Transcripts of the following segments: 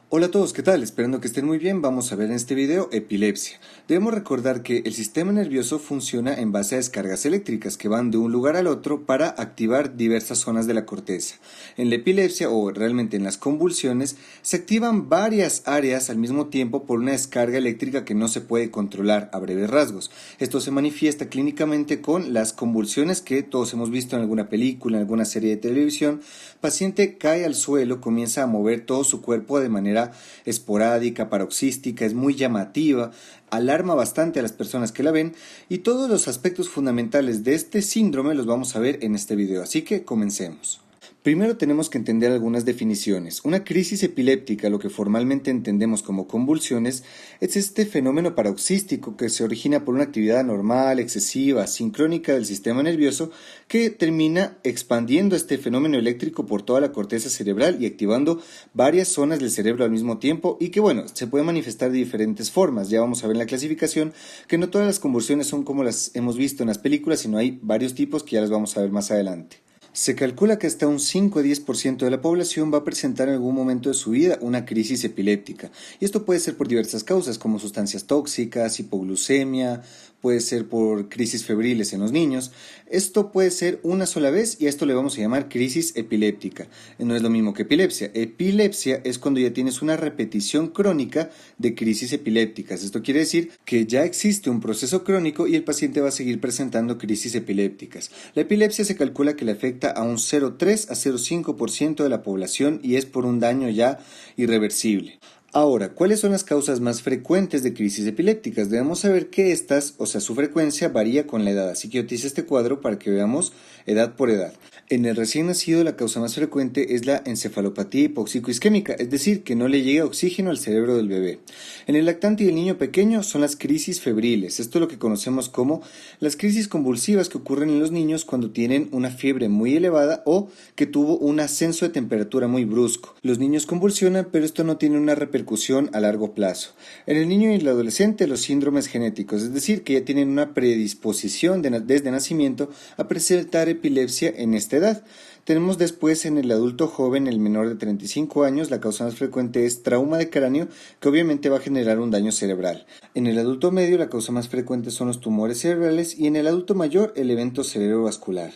Hola a todos, ¿qué tal? Esperando que estén muy bien, vamos a ver en este video epilepsia. Debemos recordar que el sistema nervioso funciona en base a descargas eléctricas que van de un lugar al otro para activar diversas zonas de la corteza. En la epilepsia o realmente en las convulsiones se activan varias áreas al mismo tiempo por una descarga eléctrica que no se puede controlar a breves rasgos. Esto se manifiesta clínicamente con las convulsiones que todos hemos visto en alguna película, en alguna serie de televisión. Paciente cae al suelo, comienza a mover todo su cuerpo de manera esporádica, paroxística, es muy llamativa, alarma bastante a las personas que la ven y todos los aspectos fundamentales de este síndrome los vamos a ver en este video, así que comencemos. Primero tenemos que entender algunas definiciones. Una crisis epiléptica, lo que formalmente entendemos como convulsiones, es este fenómeno paroxístico que se origina por una actividad anormal, excesiva, sincrónica del sistema nervioso que termina expandiendo este fenómeno eléctrico por toda la corteza cerebral y activando varias zonas del cerebro al mismo tiempo y que se puede manifestar de diferentes formas. Ya vamos a ver en la clasificación que no todas las convulsiones son como las hemos visto en las películas, sino hay varios tipos que ya los vamos a ver más adelante. Se calcula que hasta un 5 a 10% de la población va a presentar en algún momento de su vida una crisis epiléptica. Y esto puede ser por diversas causas, como sustancias tóxicas, hipoglucemia, puede ser por crisis febriles en los niños. Esto puede ser una sola vez y a esto le vamos a llamar crisis epiléptica. No es lo mismo que epilepsia. Epilepsia es cuando ya tienes una repetición crónica de crisis epilépticas. Esto quiere decir que ya existe un proceso crónico y el paciente va a seguir presentando crisis epilépticas. La epilepsia se calcula que le afecta a un 0,3 a 0,5% de la población y es por un daño ya irreversible. Ahora, ¿cuáles son las causas más frecuentes de crisis epilépticas? Debemos saber que estas, su frecuencia varía con la edad, así que yo te hice este cuadro para que veamos edad por edad. En el recién nacido la causa más frecuente es la encefalopatía hipóxico-isquémica, es decir, que no le llega oxígeno al cerebro del bebé. En el lactante y el niño pequeño son las crisis febriles, esto es lo que conocemos como las crisis convulsivas que ocurren en los niños cuando tienen una fiebre muy elevada o que tuvo un ascenso de temperatura muy brusco. Los niños convulsionan, pero esto no tiene una repercusión a largo plazo. En el niño y el adolescente los síndromes genéticos, es decir, que ya tienen una predisposición desde nacimiento a presentar epilepsia en esta edad. Tenemos después en el adulto joven, el menor de 35 años, la causa más frecuente es trauma de cráneo, que obviamente va a generar un daño cerebral. En el adulto medio la causa más frecuente son los tumores cerebrales y en el adulto mayor el evento cerebrovascular.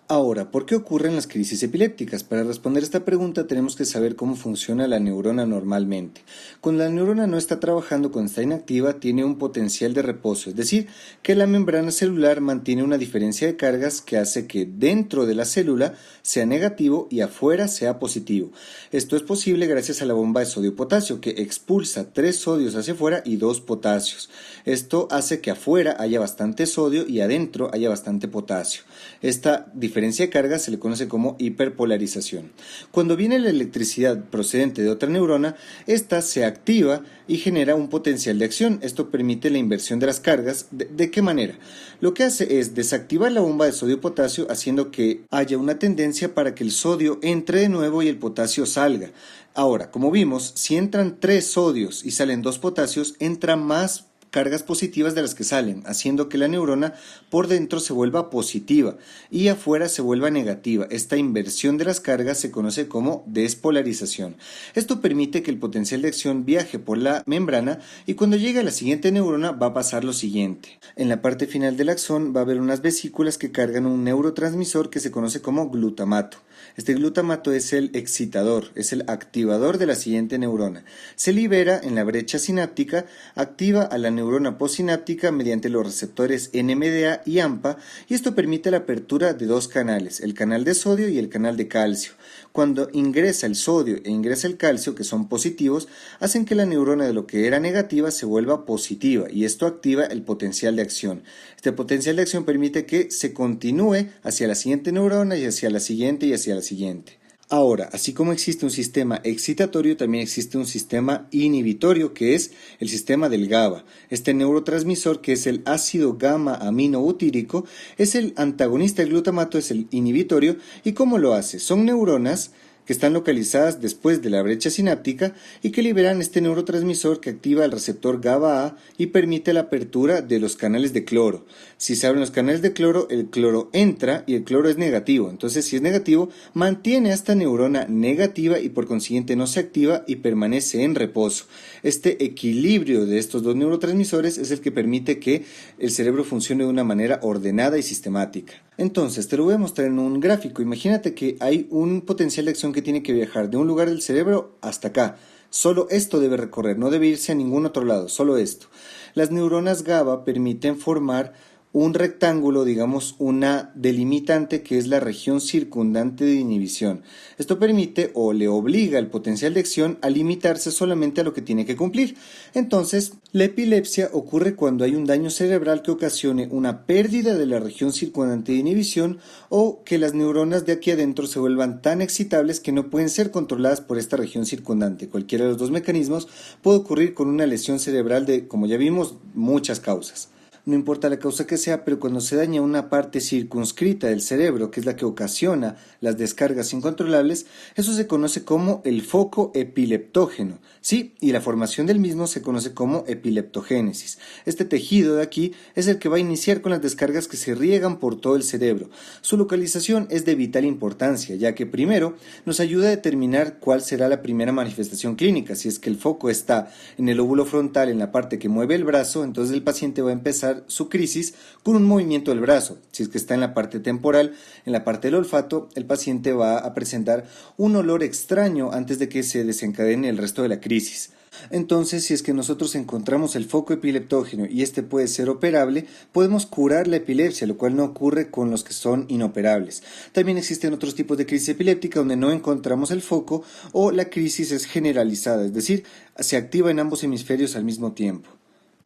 Ahora, ¿por qué ocurren las crisis epilépticas? Para responder esta pregunta tenemos que saber cómo funciona la neurona normalmente. Cuando la neurona no está trabajando, cuando está inactiva, tiene un potencial de reposo, es decir, que la membrana celular mantiene una diferencia de cargas que hace que dentro de la célula sea negativo y afuera sea positivo. Esto es posible gracias a la bomba de sodio-potasio, que expulsa 3 sodios hacia afuera y 2 potasios. Esto hace que afuera haya bastante sodio y adentro haya bastante potasio. Esta diferencia de carga se le conoce como hiperpolarización. Cuando viene la electricidad procedente de otra neurona, esta se activa y genera un potencial de acción. Esto permite la inversión de las cargas. ¿De qué manera? Lo que hace es desactivar la bomba de sodio-potasio, haciendo que haya una tendencia para que el sodio entre de nuevo y el potasio salga. Ahora, como vimos, si entran 3 sodios y salen 2 potasios, entra más cargas positivas de las que salen, haciendo que la neurona por dentro se vuelva positiva y afuera se vuelva negativa. Esta inversión de las cargas se conoce como despolarización. Esto permite que el potencial de acción viaje por la membrana y cuando llegue a la siguiente neurona va a pasar lo siguiente. En la parte final del axón va a haber unas vesículas que cargan un neurotransmisor que se conoce como glutamato. Este glutamato es el excitador, es el activador de la siguiente neurona. Se libera en la brecha sináptica, activa a la neurona postsináptica mediante los receptores NMDA y AMPA y esto permite la apertura de 2 canales, el canal de sodio y el canal de calcio. Cuando ingresa el sodio e ingresa el calcio, que son positivos, hacen que la neurona de lo que era negativa se vuelva positiva y esto activa el potencial de acción. Este potencial de acción permite que se continúe hacia la siguiente neurona y hacia la siguiente y hacia la siguiente. Ahora, así como existe un sistema excitatorio, también existe un sistema inhibitorio que es el sistema del GABA. Este neurotransmisor, que es el ácido gamma aminobutírico, es el antagonista del glutamato, es el inhibitorio. ¿Y cómo lo hace? Son neuronas que están localizadas después de la brecha sináptica y que liberan este neurotransmisor que activa el receptor GABA-A y permite la apertura de los canales de cloro. Si se abren los canales de cloro, el cloro entra y el cloro es negativo. Entonces, si es negativo, mantiene a esta neurona negativa y por consiguiente no se activa y permanece en reposo. Este equilibrio de estos dos neurotransmisores es el que permite que el cerebro funcione de una manera ordenada y sistemática. Entonces, te lo voy a mostrar en un gráfico. Imagínate que hay un potencial de acción que tiene que viajar de un lugar del cerebro hasta acá. Solo esto debe recorrer, no debe irse a ningún otro lado, solo esto. Las neuronas GABA permiten formar un rectángulo, digamos una delimitante que es la región circundante de inhibición. Esto permite o le obliga al potencial de acción a limitarse solamente a lo que tiene que cumplir. Entonces, la epilepsia ocurre cuando hay un daño cerebral que ocasione una pérdida de la región circundante de inhibición o que las neuronas de aquí adentro se vuelvan tan excitables que no pueden ser controladas por esta región circundante. Cualquiera de los dos mecanismos puede ocurrir con una lesión cerebral de, como ya vimos, muchas causas. No importa la causa que sea, pero cuando se daña una parte circunscrita del cerebro, que es la que ocasiona las descargas incontrolables, eso se conoce como el foco epileptógeno. Sí, y la formación del mismo se conoce como epileptogénesis. Este tejido de aquí es el que va a iniciar con las descargas que se riegan por todo el cerebro. Su localización es de vital importancia, ya que primero nos ayuda a determinar cuál será la primera manifestación clínica. Si es que el foco está en el lóbulo frontal, en la parte que mueve el brazo, entonces el paciente va a empezar su crisis con un movimiento del brazo. Si es que está en la parte temporal, en la parte del olfato, el paciente va a presentar un olor extraño antes de que se desencadene el resto de la crisis. Entonces, si es que nosotros encontramos el foco epileptógeno y este puede ser operable, podemos curar la epilepsia, lo cual no ocurre con los que son inoperables. También existen otros tipos de crisis epiléptica donde no encontramos el foco o la crisis es generalizada, es decir, se activa en ambos hemisferios al mismo tiempo.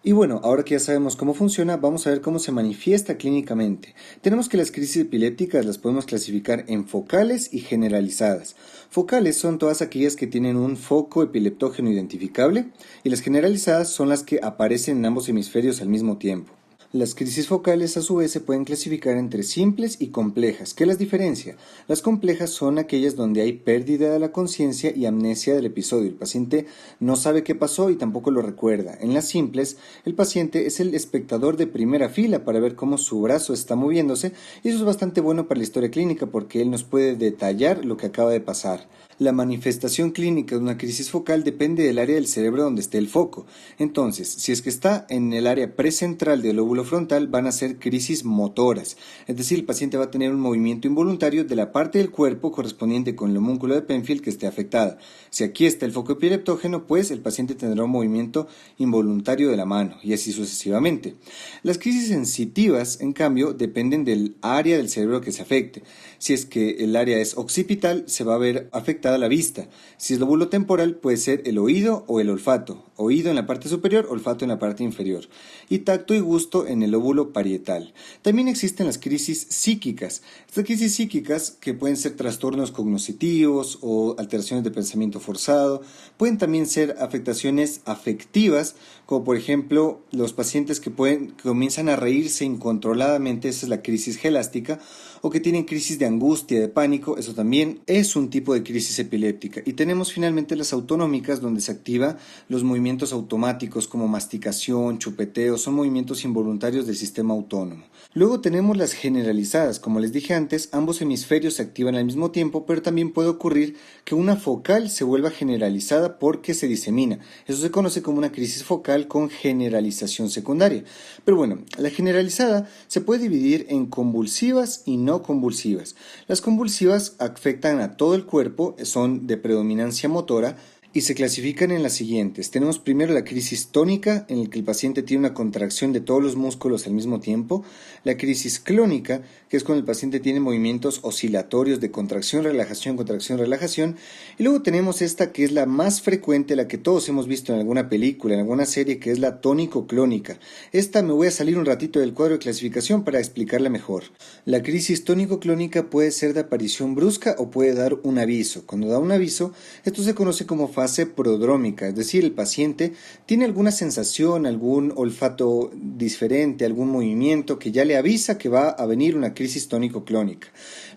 Y bueno, ahora que ya sabemos cómo funciona, vamos a ver cómo se manifiesta clínicamente. Tenemos que las crisis epilépticas las podemos clasificar en focales y generalizadas. Focales son todas aquellas que tienen un foco epileptógeno identificable y las generalizadas son las que aparecen en ambos hemisferios al mismo tiempo. Las crisis focales a su vez se pueden clasificar entre simples y complejas. ¿Qué las diferencia? Las complejas son aquellas donde hay pérdida de la conciencia y amnesia del episodio. El paciente no sabe qué pasó y tampoco lo recuerda. En las simples, el paciente es el espectador de primera fila para ver cómo su brazo está moviéndose y eso es bastante bueno para la historia clínica porque él nos puede detallar lo que acaba de pasar. La manifestación clínica de una crisis focal depende del área del cerebro donde esté el foco. Entonces, si es que está en el área precentral del lóbulo frontal, van a ser crisis motoras. Es decir, el paciente va a tener un movimiento involuntario de la parte del cuerpo correspondiente con el homúnculo de Penfield que esté afectada. Si aquí está el foco epileptógeno, pues el paciente tendrá un movimiento involuntario de la mano y así sucesivamente. Las crisis sensitivas, en cambio, dependen del área del cerebro que se afecte. Si es que el área es occipital, se va a ver afectada la vista. Si es lóbulo temporal, puede ser el oído o el olfato. Oído en la parte superior, olfato en la parte inferior. Y tacto y gusto en el lóbulo parietal. También existen las crisis psíquicas. Estas crisis psíquicas, que pueden ser trastornos cognitivos o alteraciones de pensamiento forzado, pueden también ser afectaciones afectivas, como por ejemplo los pacientes que comienzan a reírse incontroladamente, esa es la crisis gelástica, o que tienen crisis de angustia, de pánico, eso también es un tipo de crisis epiléptica. Y tenemos finalmente las autonómicas, donde se activa los movimientos automáticos como masticación, chupeteo, son movimientos involuntarios del sistema autónomo. Luego tenemos las generalizadas, como les dije antes, ambos hemisferios se activan al mismo tiempo, pero también puede ocurrir que una focal se vuelva generalizada porque se disemina. Eso se conoce como una crisis focal con generalización secundaria. Pero bueno, la generalizada se puede dividir en convulsivas y no convulsivas. Las convulsivas afectan a todo el cuerpo, son de predominancia motora y se clasifican en las siguientes. Tenemos primero la crisis tónica, en la que el paciente tiene una contracción de todos los músculos al mismo tiempo. La crisis clónica, que es cuando el paciente tiene movimientos oscilatorios de contracción, relajación. Y luego tenemos esta que es la más frecuente, la que todos hemos visto en alguna película, en alguna serie, que es la tónico-clónica. Esta me voy a salir un ratito del cuadro de clasificación para explicarla mejor. La crisis tónico-clónica puede ser de aparición brusca o puede dar un aviso. Cuando da un aviso, esto se conoce como fase fase prodrómica, es decir, el paciente tiene alguna sensación, algún olfato diferente, algún movimiento que ya le avisa que va a venir una crisis tónico-clónica.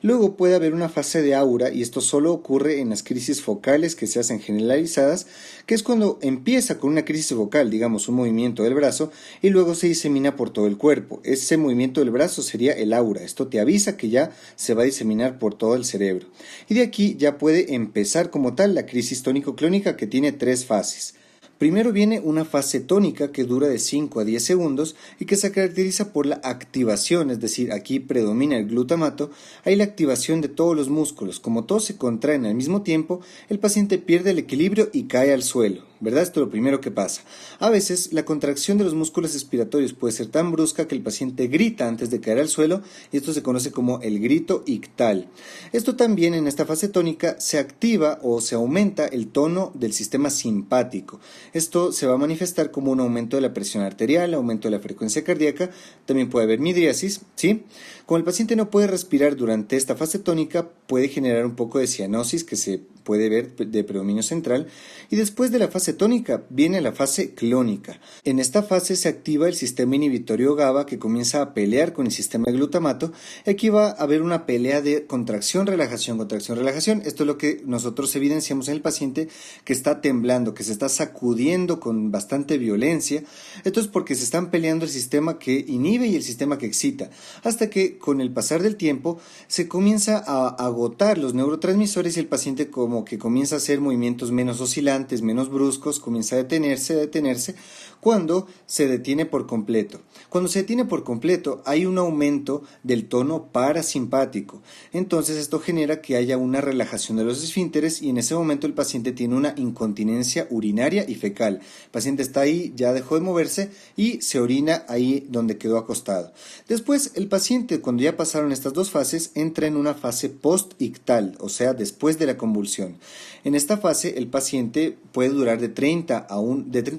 Luego puede haber una fase de aura, y esto solo ocurre en las crisis focales que se hacen generalizadas, que es cuando empieza con una crisis focal, digamos un movimiento del brazo, y luego se disemina por todo el cuerpo. Ese movimiento del brazo sería el aura. Esto te avisa que ya se va a diseminar por todo el cerebro. Y de aquí ya puede empezar como tal la crisis tónico-clónica, que tiene 3 fases. Primero viene una fase tónica que dura de 5 a 10 segundos y que se caracteriza por la activación, es decir, aquí predomina el glutamato, hay la activación de todos los músculos. Como todos se contraen al mismo tiempo, el paciente pierde el equilibrio y cae al suelo, ¿verdad? Esto es lo primero que pasa. A veces la contracción de los músculos respiratorios puede ser tan brusca que el paciente grita antes de caer al suelo, y esto se conoce como el grito ictal. Esto también, en esta fase tónica, se activa o se aumenta el tono del sistema simpático. Esto se va a manifestar como un aumento de la presión arterial, aumento de la frecuencia cardíaca, también puede haber midriasis, ¿sí? Como el paciente no puede respirar durante esta fase tónica, puede generar un poco de cianosis que se puede ver de predominio central, y después de la fase tónica viene la fase clónica. En esta fase se activa el sistema inhibitorio GABA, que comienza a pelear con el sistema de glutamato, y aquí va a haber una pelea de contracción-relajación, contracción-relajación. Esto es lo que nosotros evidenciamos en el paciente que está temblando, que se está sacudiendo con bastante violencia. Esto es porque se están peleando el sistema que inhibe y el sistema que excita, hasta que con el pasar del tiempo se comienza a agotar los neurotransmisores y el paciente como que comienza a hacer movimientos menos oscilantes, menos bruscos, comienza a detenerse, cuando se detiene por completo. Cuando se detiene por completo hay un aumento del tono parasimpático. Entonces esto genera que haya una relajación de los esfínteres y en ese momento el paciente tiene una incontinencia urinaria y fecal. El paciente está ahí, ya dejó de moverse y se orina ahí donde quedó acostado. Después el paciente, cuando ya pasaron estas 2 fases, entra en una fase post-ictal, o sea, después de la convulsión. En esta fase el paciente puede durar de 30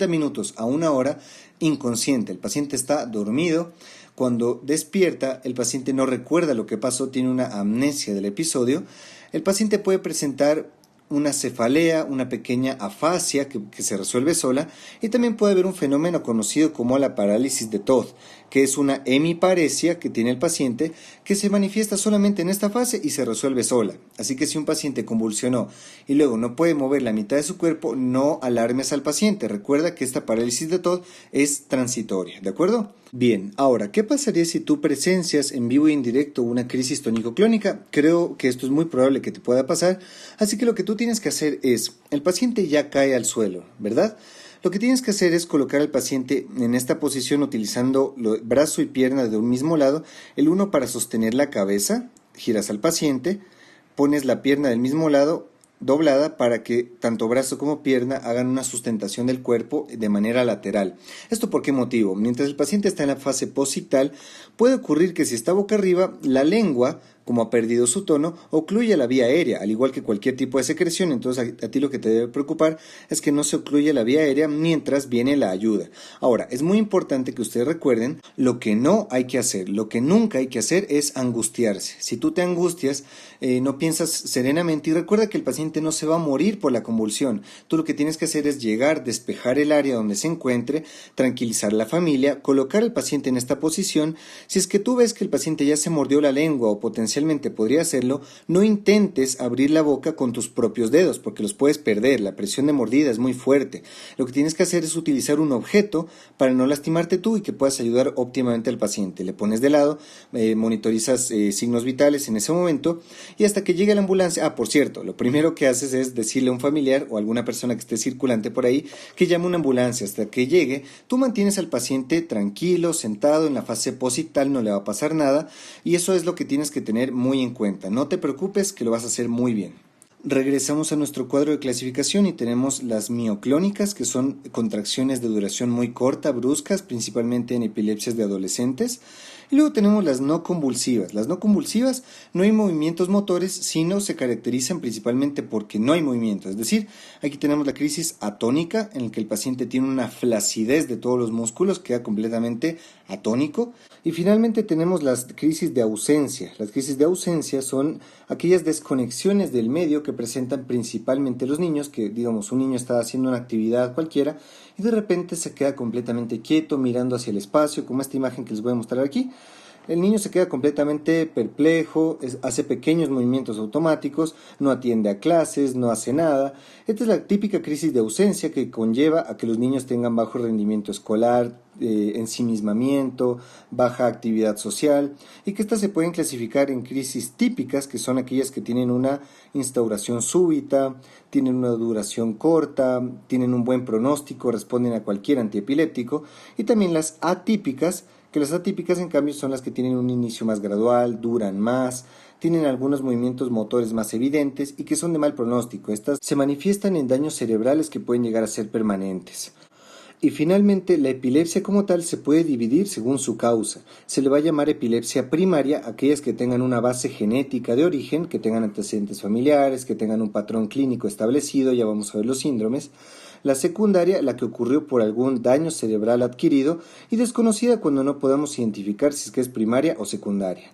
minutos a 1 hora inconsciente. El paciente está dormido. Cuando despierta, el paciente no recuerda lo que pasó, tiene una amnesia del episodio. El paciente puede presentar una cefalea, una pequeña afasia que se resuelve sola, y también puede haber un fenómeno conocido como la parálisis de Todd, que es una hemiparesia que tiene el paciente que se manifiesta solamente en esta fase y se resuelve sola. Así que si un paciente convulsionó y luego no puede mover la mitad de su cuerpo, no alarmes al paciente. Recuerda que esta parálisis de Todd es transitoria, ¿de acuerdo? Bien, ahora, ¿qué pasaría si tú presencias en vivo y en directo una crisis tónico-clónica? Creo que esto es muy probable que te pueda pasar, así que lo que tú tienes que hacer es, el paciente ya cae al suelo, ¿verdad? Lo que tienes que hacer es colocar al paciente en esta posición utilizando brazo y pierna de un mismo lado, el uno para sostener la cabeza, giras al paciente, pones la pierna del mismo lado doblada para que tanto brazo como pierna hagan una sustentación del cuerpo de manera lateral. ¿Esto por qué motivo? Mientras el paciente está en la fase posictal, puede ocurrir que si está boca arriba, la lengua, como ha perdido su tono, ocluye la vía aérea, al igual que cualquier tipo de secreción. Entonces a ti lo que te debe preocupar es que no se ocluya la vía aérea mientras viene la ayuda. Ahora, es muy importante que ustedes recuerden lo que no hay que hacer, lo que nunca hay que hacer es angustiarse. Si tú te angustias, no piensas serenamente, y recuerda que el paciente no se va a morir por la convulsión. Tú lo que tienes que hacer es llegar, despejar el área donde se encuentre, tranquilizar a la familia, colocar al paciente en esta posición. Si es que tú ves que el paciente ya se mordió la lengua o potencialmente podría hacerlo, no intentes abrir la boca con tus propios dedos porque los puedes perder, la presión de mordida es muy fuerte. Lo que tienes que hacer es utilizar un objeto para no lastimarte tú y que puedas ayudar óptimamente al paciente. Le pones de lado, monitorizas signos vitales en ese momento y hasta que llegue la ambulancia. Por cierto, lo primero que haces es decirle a un familiar o a alguna persona que esté circulante por ahí que llame una ambulancia. Hasta que llegue, tú mantienes al paciente tranquilo, sentado en la fase posictal, no le va a pasar nada, y eso es lo que tienes que tener muy en cuenta. No te preocupes, que lo vas a hacer muy bien. Regresamos a nuestro cuadro de clasificación y tenemos las mioclónicas, que son contracciones de duración muy corta, bruscas, principalmente en epilepsias de adolescentes. Y luego tenemos las no convulsivas. Las no convulsivas no hay movimientos motores, sino se caracterizan principalmente porque no hay movimiento. Es decir, aquí tenemos la crisis atónica, en la que el paciente tiene una flacidez de todos los músculos, queda completamente atónico. Y finalmente tenemos las crisis de ausencia. Las crisis de ausencia son aquellas desconexiones del medio que presentan principalmente los niños, que digamos un niño está haciendo una actividad cualquiera y de repente se queda completamente quieto mirando hacia el espacio, como esta imagen que les voy a mostrar aquí. El niño se queda completamente perplejo, hace pequeños movimientos automáticos, no atiende a clases, no hace nada. Esta es la típica crisis de ausencia que conlleva a que los niños tengan bajo rendimiento escolar, ensimismamiento, baja actividad social, y que estas se pueden clasificar en crisis típicas, que son aquellas que tienen una instauración súbita, tienen una duración corta, tienen un buen pronóstico, responden a cualquier antiepiléptico, y también las atípicas, que las atípicas en cambio son las que tienen un inicio más gradual, duran más, tienen algunos movimientos motores más evidentes y que son de mal pronóstico. Estas se manifiestan en daños cerebrales que pueden llegar a ser permanentes. Y finalmente, la epilepsia como tal se puede dividir según su causa. Se le va a llamar epilepsia primaria a aquellas que tengan una base genética de origen, que tengan antecedentes familiares, que tengan un patrón clínico establecido, ya vamos a ver los síndromes. La secundaria, la que ocurrió por algún daño cerebral adquirido y desconocida cuando no podamos identificar si es que es primaria o secundaria.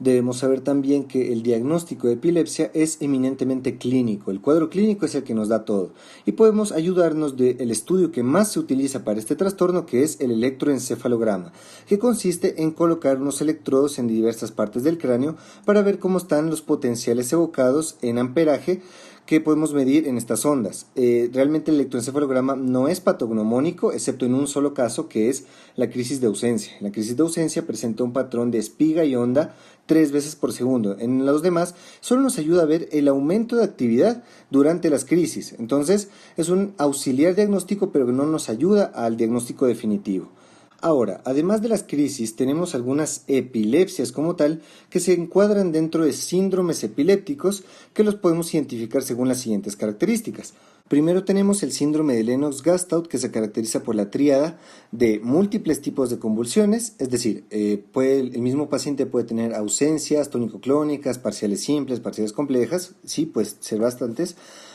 Debemos saber también que el diagnóstico de epilepsia es eminentemente clínico. El cuadro clínico es el que nos da todo. Y podemos ayudarnos del estudio que más se utiliza para este trastorno, que es el electroencefalograma, que consiste en colocar unos electrodos en diversas partes del cráneo para ver cómo están los potenciales evocados en amperaje que podemos medir en estas ondas. Realmente el electroencefalograma no es patognomónico, excepto en un solo caso, que es la crisis de ausencia. La crisis de ausencia presenta un patrón de espiga y onda 3 veces por segundo. En los demás solo nos ayuda a ver el aumento de actividad durante las crisis. Entonces es un auxiliar diagnóstico, pero que no nos ayuda al diagnóstico definitivo. Ahora, además de las crisis, tenemos algunas epilepsias como tal que se encuadran dentro de síndromes epilépticos que los podemos identificar según las siguientes características. Primero tenemos el síndrome de Lennox-Gastaut, que se caracteriza por la tríada de múltiples tipos de convulsiones, es decir, el mismo paciente puede tener ausencias tónico-clónicas, parciales simples, parciales complejas, sí, pues ser bastantes,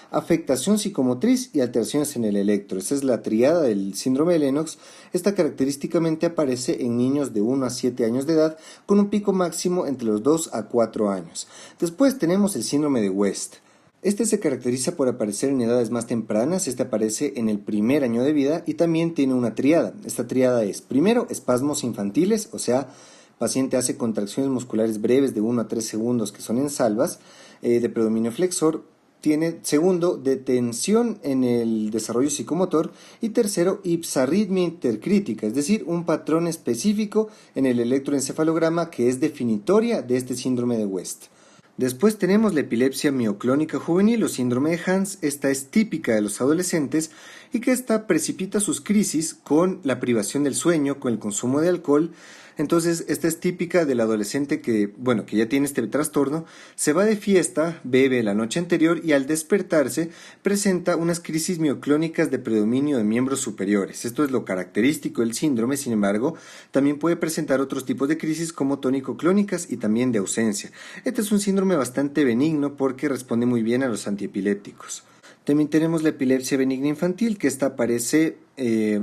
afectación psicomotriz y alteraciones en el electro. Esa es la tríada del síndrome de Lennox. Esta característicamente aparece en niños de 1 a 7 años de edad, con un pico máximo entre los 2 a 4 años. Después tenemos el síndrome de West. Este se caracteriza por aparecer en edades más tempranas. Este aparece en el primer año de vida y también tiene una tríada. Esta tríada es, primero, espasmos infantiles, o sea, paciente hace contracciones musculares breves de 1 a 3 segundos que son en salvas, de predominio flexor. Tiene, segundo, detención en el desarrollo psicomotor, y tercero, hipsarritmia intercrítica, es decir, un patrón específico en el electroencefalograma que es definitoria de este síndrome de West. Después tenemos la epilepsia mioclónica juvenil o síndrome de Hans. Esta es típica de los adolescentes y que esta precipita sus crisis con la privación del sueño, con el consumo de alcohol. Entonces, esta es típica del adolescente que ya tiene este trastorno, se va de fiesta, bebe la noche anterior y al despertarse presenta unas crisis mioclónicas de predominio de miembros superiores. Esto es lo característico del síndrome. Sin embargo, también puede presentar otros tipos de crisis como tónico-clónicas y también de ausencia. Este es un síndrome bastante benigno porque responde muy bien a los antiepilépticos. También tenemos la epilepsia benigna infantil, que esta aparece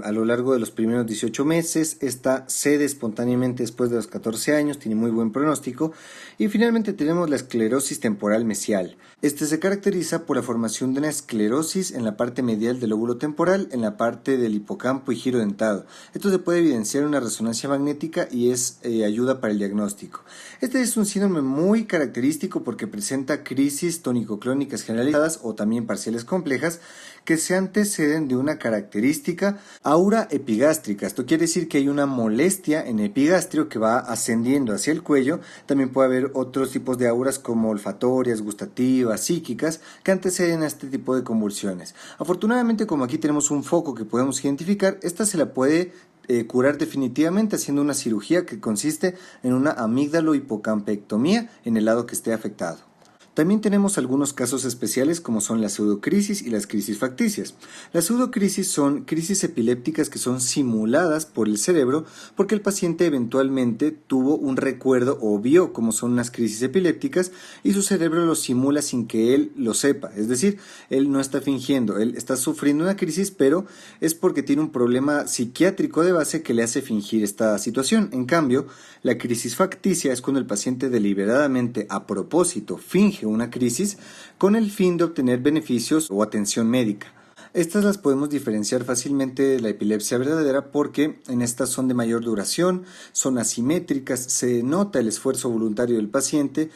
a lo largo de los primeros 18 meses, esta cede espontáneamente después de los 14 años, tiene muy buen pronóstico. Y finalmente tenemos la esclerosis temporal mesial. Este se caracteriza por la formación de una esclerosis en la parte medial del lóbulo temporal, en la parte del hipocampo y giro dentado. Esto se puede evidenciar en una resonancia magnética y es ayuda para el diagnóstico. Este es un síndrome muy característico porque presenta crisis tónico-clónicas generalizadas o también parciales complejas que se anteceden de una característica aura epigástrica. Esto quiere decir que hay una molestia en el epigastrio que va ascendiendo hacia el cuello. También puede haber otros tipos de auras como olfatorias, gustativas, psíquicas, que anteceden a este tipo de convulsiones. Afortunadamente, como aquí tenemos un foco que podemos identificar, esta se la puede curar definitivamente haciendo una cirugía que consiste en una amígdalo-hipocampectomía en el lado que esté afectado. También tenemos algunos casos especiales como son la pseudocrisis y las crisis facticias. Las pseudocrisis son crisis epilépticas que son simuladas por el cerebro porque el paciente eventualmente tuvo un recuerdo o vio cómo son unas crisis epilépticas y su cerebro lo simula sin que él lo sepa. Es decir, él no está fingiendo, él está sufriendo una crisis, pero es porque tiene un problema psiquiátrico de base que le hace fingir esta situación. En cambio, la crisis facticia es cuando el paciente deliberadamente, a propósito, finge una crisis con el fin de obtener beneficios o atención médica. Estas las podemos diferenciar fácilmente de la epilepsia verdadera porque en estas son de mayor duración, son asimétricas, se nota el esfuerzo voluntario del paciente.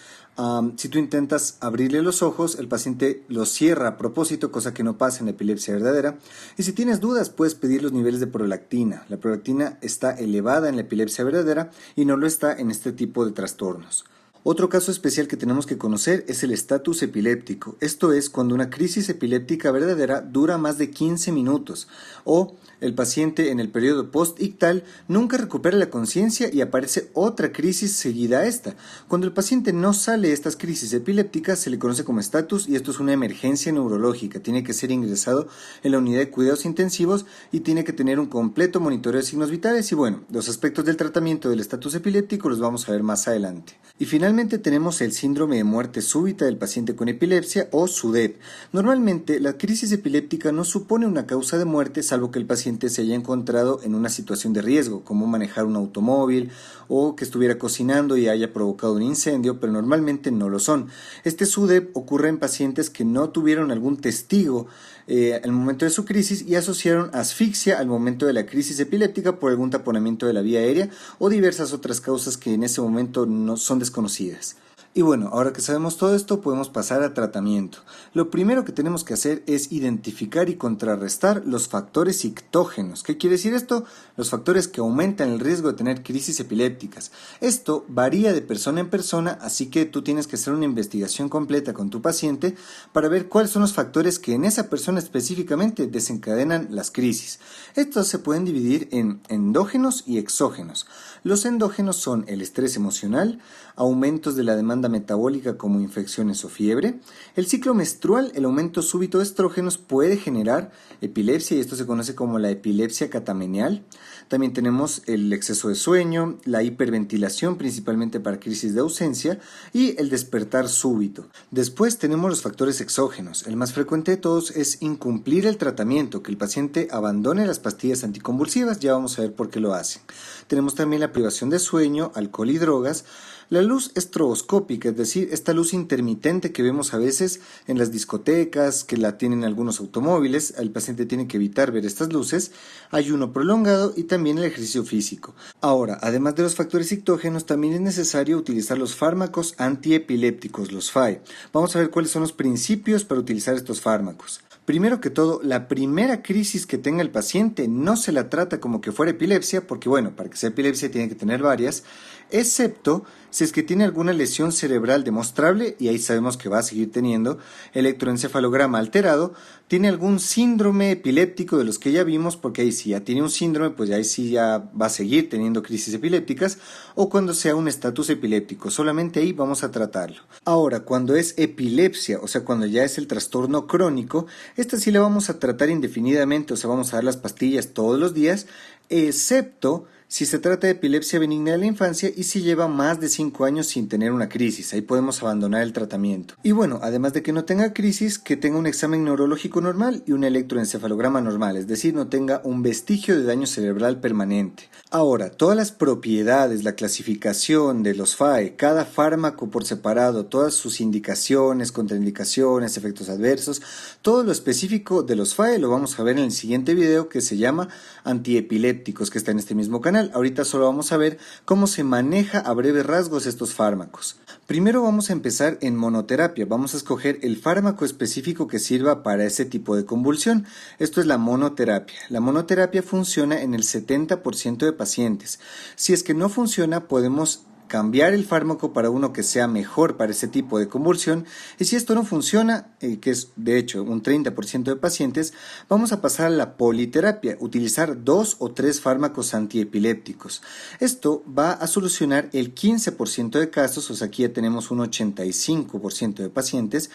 Si tú intentas abrirle los ojos, el paciente los cierra a propósito, cosa que no pasa en la epilepsia verdadera. Y si tienes dudas, puedes pedir los niveles de prolactina. La prolactina está elevada en la epilepsia verdadera y no lo está en este tipo de trastornos. Otro caso especial que tenemos que conocer es el estatus epiléptico. Esto es cuando una crisis epiléptica verdadera dura más de 15 minutos o el paciente en el periodo post-ictal nunca recupera la conciencia y aparece otra crisis seguida a esta. Cuando el paciente no sale de estas crisis epilépticas se le conoce como estatus y esto es una emergencia neurológica. Tiene que ser ingresado en la unidad de cuidados intensivos y tiene que tener un completo monitoreo de signos vitales y bueno, los aspectos del tratamiento del estatus epiléptico los vamos a ver más adelante. Y finalmente tenemos el síndrome de muerte súbita del paciente con epilepsia o SUDEP. Normalmente la crisis epiléptica no supone una causa de muerte salvo que el paciente se haya encontrado en una situación de riesgo, como manejar un automóvil o que estuviera cocinando y haya provocado un incendio, pero normalmente no lo son. Este SUDEP ocurre en pacientes que no tuvieron algún testigo al momento de su crisis y asociaron asfixia al momento de la crisis epiléptica por algún taponamiento de la vía aérea o diversas otras causas que en ese momento no son desconocidas. Y bueno, ahora que sabemos todo esto, podemos pasar a tratamiento. Lo primero que tenemos que hacer es identificar y contrarrestar los factores ictógenos. ¿Qué quiere decir esto? Los factores que aumentan el riesgo de tener crisis epilépticas. Esto varía de persona en persona, así que tú tienes que hacer una investigación completa con tu paciente para ver cuáles son los factores que en esa persona específicamente desencadenan las crisis. Estos se pueden dividir en endógenos y exógenos. Los endógenos son el estrés emocional, aumentos de la demanda metabólica como infecciones o fiebre. El ciclo menstrual, el aumento súbito de estrógenos puede generar epilepsia y esto se conoce como la epilepsia catamenial. También tenemos el exceso de sueño, la hiperventilación principalmente para crisis de ausencia y el despertar súbito. Después tenemos los factores exógenos. El más frecuente de todos es incumplir el tratamiento, que el paciente abandone las pastillas anticonvulsivas, ya vamos a ver por qué lo hacen. Tenemos también la privación de sueño, alcohol y drogas. La luz estroboscópica, es decir, esta luz intermitente que vemos a veces en las discotecas, que la tienen algunos automóviles, el paciente tiene que evitar ver estas luces, ayuno prolongado y también el ejercicio físico. Ahora, además de los factores ictógenos, también es necesario utilizar los fármacos antiepilépticos, los FAE. Vamos a ver cuáles son los principios para utilizar estos fármacos. Primero que todo, la primera crisis que tenga el paciente no se la trata como que fuera epilepsia, porque bueno, para que sea epilepsia tiene que tener varias, excepto si es que tiene alguna lesión cerebral demostrable, y ahí sabemos que va a seguir teniendo, electroencefalograma alterado, tiene algún síndrome epiléptico de los que ya vimos, porque ahí si ya tiene un síndrome, pues ahí sí ya va a seguir teniendo crisis epilépticas, o cuando sea un estatus epiléptico, solamente ahí vamos a tratarlo. Ahora, cuando es epilepsia, o sea, cuando ya es el trastorno crónico, esta sí la vamos a tratar indefinidamente, o sea, vamos a dar las pastillas todos los días, excepto si se trata de epilepsia benigna de la infancia y si lleva más de 5 años sin tener una crisis, ahí podemos abandonar el tratamiento. Y bueno, además de que no tenga crisis, que tenga un examen neurológico normal y un electroencefalograma normal, es decir, no tenga un vestigio de daño cerebral permanente. Ahora, todas las propiedades, la clasificación de los FAE, cada fármaco por separado, todas sus indicaciones, contraindicaciones, efectos adversos, todo lo específico de los FAE lo vamos a ver en el siguiente video que se llama Antiepilépticos, que está en este mismo canal. Ahorita solo vamos a ver cómo se maneja a breves rasgos estos fármacos. Primero vamos a empezar en monoterapia. Vamos a escoger el fármaco específico que sirva para ese tipo de convulsión. Esto es la monoterapia. La monoterapia funciona en el 70% de pacientes. Si es que no funciona, podemos cambiar el fármaco para uno que sea mejor para ese tipo de convulsión, y si esto no funciona, que es de hecho un 30% de pacientes, vamos a pasar a la politerapia, utilizar 2 o 3 fármacos antiepilépticos. Esto va a solucionar el 15% de casos, o sea, aquí ya tenemos un 85% de pacientes,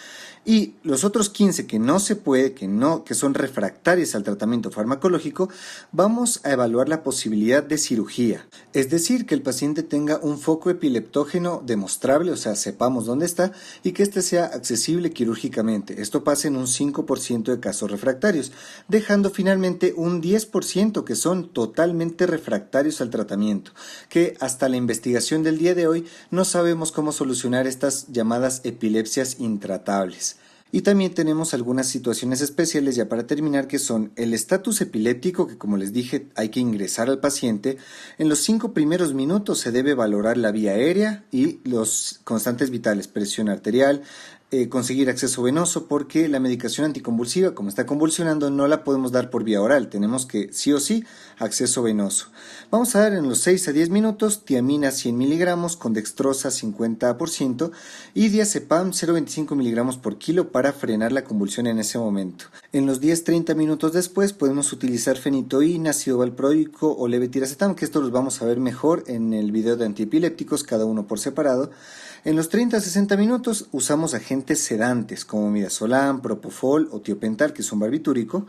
y los otros 15 que no se puede, que son refractarios al tratamiento farmacológico, vamos a evaluar la posibilidad de cirugía, es decir, que el paciente tenga un foco epileptógeno demostrable, o sea, sepamos dónde está, y que éste sea accesible quirúrgicamente. Esto pasa en un 5% de casos refractarios, dejando finalmente un 10% que son totalmente refractarios al tratamiento, que hasta la investigación del día de hoy no sabemos cómo solucionar estas llamadas epilepsias intratables. Y también tenemos algunas situaciones especiales ya para terminar, que son el estatus epiléptico, que como les dije hay que ingresar al paciente. En los 5 primeros minutos se debe valorar la vía aérea y los constantes vitales, presión arterial, conseguir acceso venoso, porque la medicación anticonvulsiva, como está convulsionando, no la podemos dar por vía oral, tenemos que sí o sí acceso venoso. Vamos a dar en los 6 a 10 minutos tiamina 100 miligramos con dextrosa 50% y diazepam 0,25 miligramos por kilo para frenar la convulsión en ese momento. En los 10-30 minutos después podemos utilizar fenitoína, ácido valproico o levetiracetam, que esto los vamos a ver mejor en el video de antiepilépticos, cada uno por separado. En los 30 a 60 minutos usamos agentes sedantes como midazolam, propofol o tiopental, que es un barbitúrico,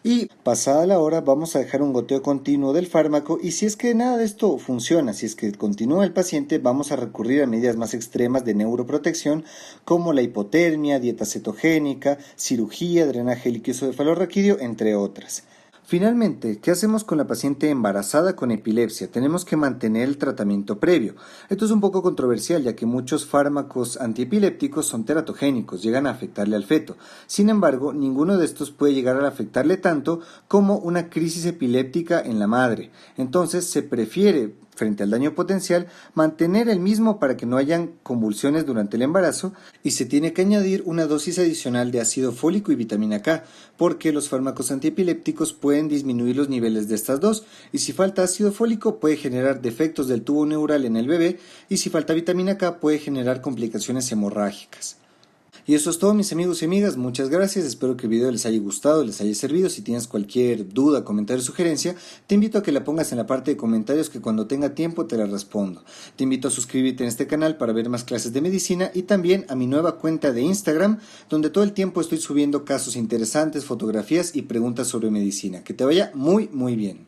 y pasada la hora vamos a dejar un goteo continuo del fármaco, y si es que nada de esto funciona, si es que continúa el paciente, vamos a recurrir a medidas más extremas de neuroprotección como la hipotermia, dieta cetogénica, cirugía, drenaje líquido-cefalorraquídeo, entre otras. Finalmente, ¿qué hacemos con la paciente embarazada con epilepsia? Tenemos que mantener el tratamiento previo. Esto es un poco controversial, ya que muchos fármacos antiepilépticos son teratogénicos, llegan a afectarle al feto. Sin embargo, ninguno de estos puede llegar a afectarle tanto como una crisis epiléptica en la madre. Entonces, se prefiere, frente al daño potencial, mantener el mismo para que no hayan convulsiones durante el embarazo, y se tiene que añadir una dosis adicional de ácido fólico y vitamina K, porque los fármacos antiepilépticos pueden disminuir los niveles de estas dos, y si falta ácido fólico puede generar defectos del tubo neural en el bebé, y si falta vitamina K puede generar complicaciones hemorrágicas. Y eso es todo, mis amigos y amigas, muchas gracias, espero que el video les haya gustado, les haya servido. Si tienes cualquier duda, comentario o sugerencia, te invito a que la pongas en la parte de comentarios, que cuando tenga tiempo te la respondo. Te invito a suscribirte en este canal para ver más clases de medicina, y también a mi nueva cuenta de Instagram, donde todo el tiempo estoy subiendo casos interesantes, fotografías y preguntas sobre medicina. Que te vaya muy bien.